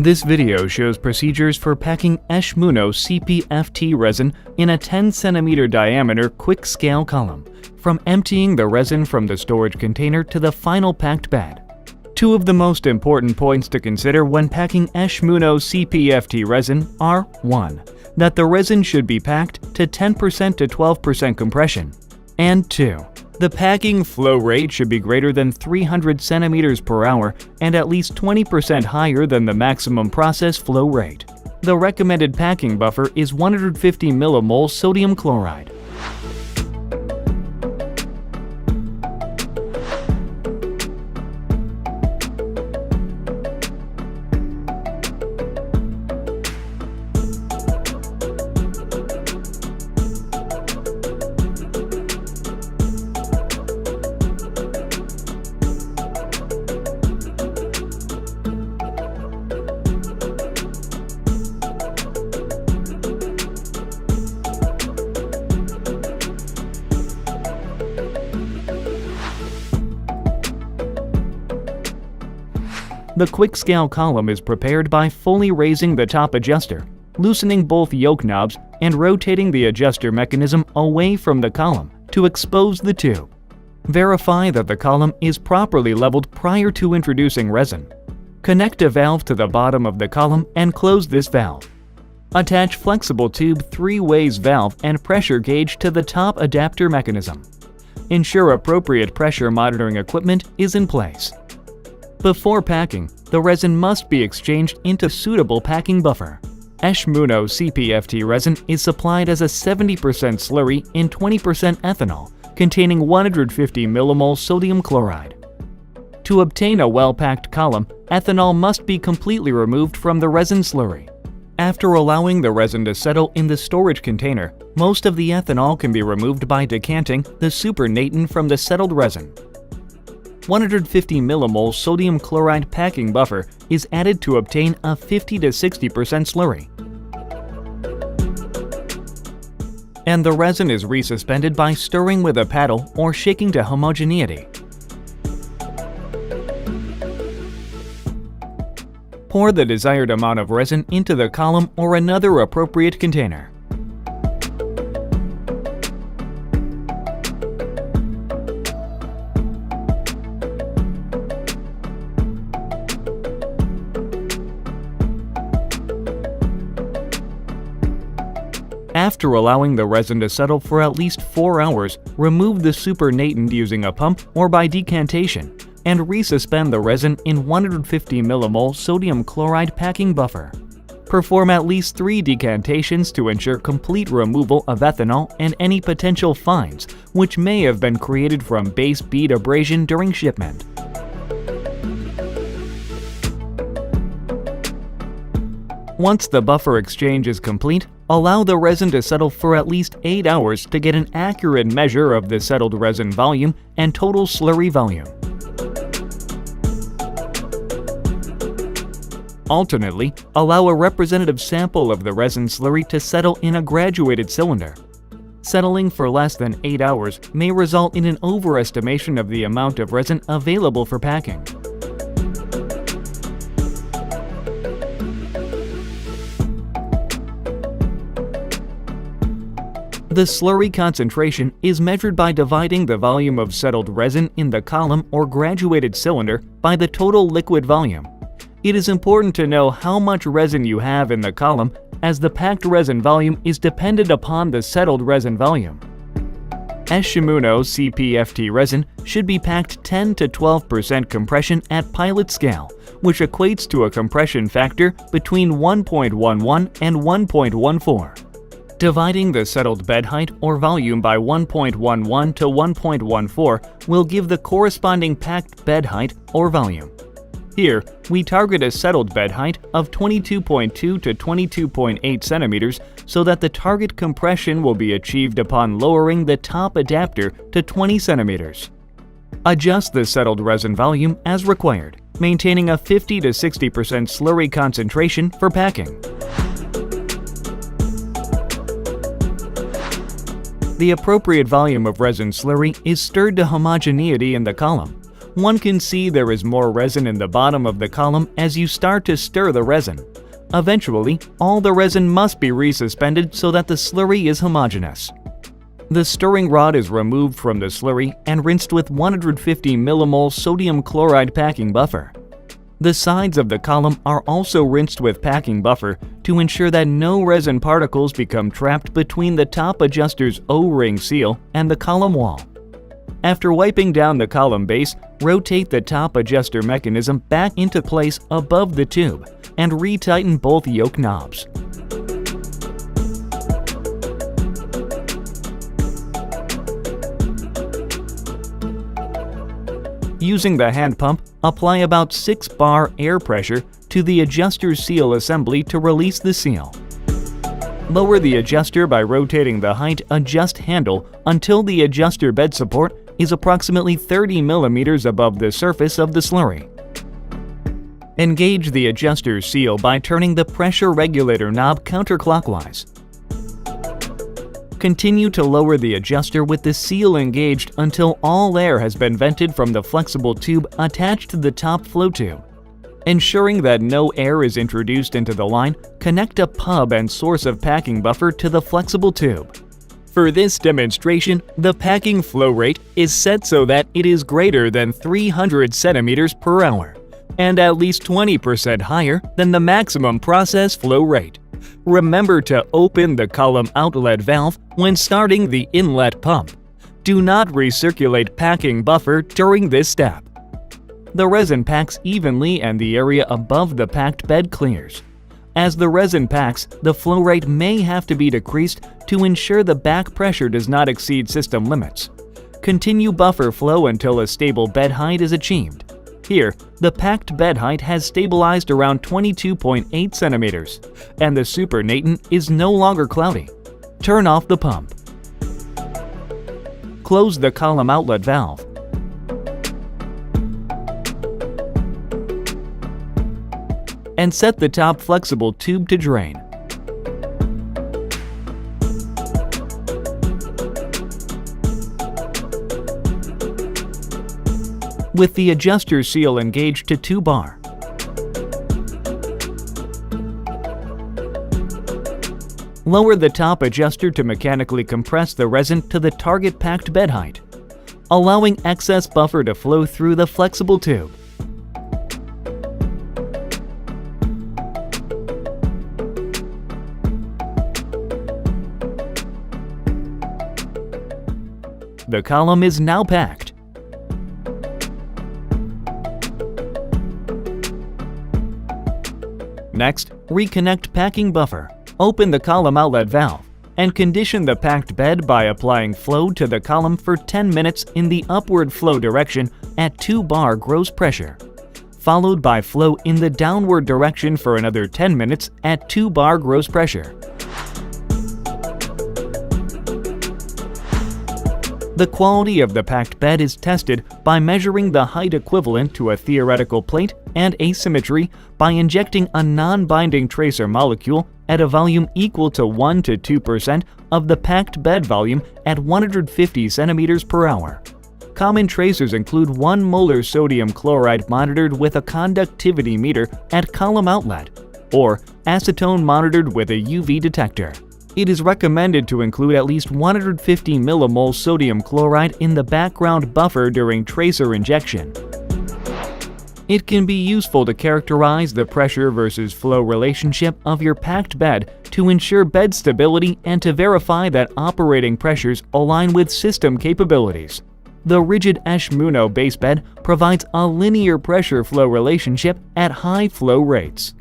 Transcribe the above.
This video shows procedures for packing Eshmuno CP-FT resin in a 10 cm diameter Quikscale column, from emptying the resin from the storage container to the final packed bed. Two of the most important points to consider when packing Eshmuno CP-FT resin are 1. That the resin should be packed to 10% to 12% compression, and 2. The packing flow rate should be greater than 300 cm per hour and at least 20% higher than the maximum process flow rate. The recommended packing buffer is 150 mmol sodium chloride. The Quikscale column is prepared by fully raising the top adjuster, loosening both yoke knobs, and rotating the adjuster mechanism away from the column to expose the tube. Verify that the column is properly leveled prior to introducing resin. Connect a valve to the bottom of the column and close this valve. Attach flexible tube 3-ways valve and pressure gauge to the top adapter mechanism. Ensure appropriate pressure monitoring equipment is in place. Before packing, the resin must be exchanged into suitable packing buffer. Eshmuno CP-FT resin is supplied as a 70% slurry in 20% ethanol, containing 150 mmol sodium chloride. To obtain a well-packed column, ethanol must be completely removed from the resin slurry. After allowing the resin to settle in the storage container, most of the ethanol can be removed by decanting the supernatant from the settled resin. 150 mmol sodium chloride packing buffer is added to obtain a 50 to 60% slurry. And the resin is resuspended by stirring with a paddle or shaking to homogeneity. Pour the desired amount of resin into the column or another appropriate container. After allowing the resin to settle for at least 4 hours, remove the supernatant using a pump or by decantation, and resuspend the resin in 150 mmol sodium chloride packing buffer. Perform at least 3 decantations to ensure complete removal of ethanol and any potential fines which may have been created from base bead abrasion during shipment. Once the buffer exchange is complete, allow the resin to settle for at least 8 hours to get an accurate measure of the settled resin volume and total slurry volume. Alternately, allow a representative sample of the resin slurry to settle in a graduated cylinder. Settling for less than 8 hours may result in an overestimation of the amount of resin available for packing. The slurry concentration is measured by dividing the volume of settled resin in the column or graduated cylinder by the total liquid volume. It is important to know how much resin you have in the column, as the packed resin volume is dependent upon the settled resin volume. Eshmuno CP-FT resin should be packed 10 to 12% compression at pilot scale, which equates to a compression factor between 1.11 and 1.14. Dividing the settled bed height or volume by 1.11 to 1.14 will give the corresponding packed bed height or volume. Here, we target a settled bed height of 22.2 to 22.8 cm so that the target compression will be achieved upon lowering the top adapter to 20 cm. Adjust the settled resin volume as required, maintaining a 50 to 60% slurry concentration for packing. The appropriate volume of resin slurry is stirred to homogeneity in the column. One can see there is more resin in the bottom of the column as you start to stir the resin. Eventually, all the resin must be resuspended so that the slurry is homogeneous. The stirring rod is removed from the slurry and rinsed with 150 millimole sodium chloride packing buffer. The sides of the column are also rinsed with packing buffer to ensure that no resin particles become trapped between the top adjuster's O-ring seal and the column wall. After wiping down the column base, rotate the top adjuster mechanism back into place above the tube and retighten both yoke knobs. Using the hand pump, apply about 6 bar air pressure to the adjuster seal assembly to release the seal. Lower the adjuster by rotating the height adjust handle until the adjuster bed support is approximately 30 millimeters above the surface of the slurry. Engage the adjuster seal by turning the pressure regulator knob counterclockwise. Continue to lower the adjuster with the seal engaged until all air has been vented from the flexible tube attached to the top flow tube. Ensuring that no air is introduced into the line, connect a pub and source of packing buffer to the flexible tube. For this demonstration, the packing flow rate is set so that it is greater than 300 centimeters per hour and at least 20% higher than the maximum process flow rate. Remember to open the column outlet valve when starting the inlet pump. Do not recirculate packing buffer during this step. The resin packs evenly and the area above the packed bed clears. As the resin packs, the flow rate may have to be decreased to ensure the back pressure does not exceed system limits. Continue buffer flow until a stable bed height is achieved. Here, the packed bed height has stabilized around 22.8 centimeters, and the supernatant is no longer cloudy. Turn off the pump. Close the column outlet valve. And set the top flexible tube to drain. With the adjuster seal engaged to 2 bar. Lower the top adjuster to mechanically compress the resin to the target packed bed height, allowing excess buffer to flow through the flexible tube. The column is now packed. Next, reconnect packing buffer, open the column outlet valve, and condition the packed bed by applying flow to the column for 10 minutes in the upward flow direction at 2 bar gross pressure, followed by flow in the downward direction for another 10 minutes at 2 bar gross pressure. The quality of the packed bed is tested by measuring the height equivalent to a theoretical plate and asymmetry by injecting a non-binding tracer molecule at a volume equal to 1 to 2% of the packed bed volume at 150 centimeters per hour. Common tracers include 1 molar sodium chloride monitored with a conductivity meter at column outlet, or acetone monitored with a UV detector. It is recommended to include at least 150 millimole sodium chloride in the background buffer during tracer injection. It can be useful to characterize the pressure versus flow relationship of your packed bed to ensure bed stability and to verify that operating pressures align with system capabilities. The rigid Eshmuno base bed provides a linear pressure flow relationship at high flow rates.